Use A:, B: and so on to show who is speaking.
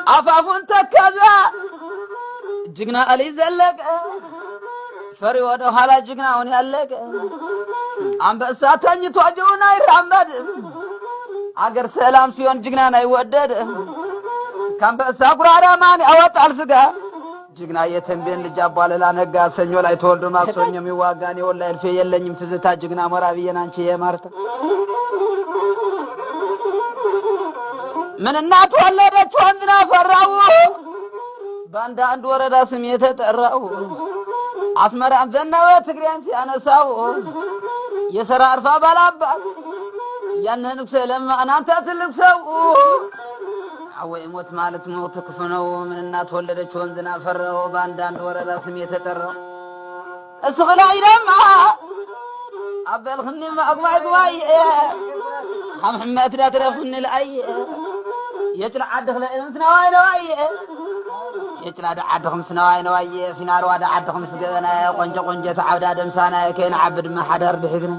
A: عفافون تكذا جقنا علي زلق فري وده حالا جقنا وني علق عم بأساتني تواجهونا يرحمد አገር ሰላም ሲሆን ጅግናን አይወደድ ካም በሳቁራራ ማን ያወጣል ስጋ ጅግና የተንበን ልጅ አባለላ ነጋ ሰኞ ላይ ተወልዶ ማክሰኞ የሚዋጋን የወላይ ልፌ የለኝም ትዝታ ጅግና ሞራቢየን አንቺ የማርታ ምን እናት ወለደች ወንድና ፈራው ባንዳ አንድ ወረዳ ስም የተጠራው አስመራም ዘነበ ትግሬን ሲያነሳው የሰራ አርፋ ባላባት ያንን ሰለም አንተ ትልቅ ሰው አወይ ሞት ማለት ሞት ክፉነው ምን እናት ወለደች ወንዝና ፈራው ባንዳ አንድ ወረዳ ስም የተጠራው እስغላይደማ አበልኽኒ ማግማይ ግዋይ محمد لا ترفن الأي يطلع عد خلق سنواي نواي يطلع عد خمس سنواي نواي في نار واد عد خمس جنا قنجة قنجة عبد آدم سانا كين عبد ما حدر بحقنا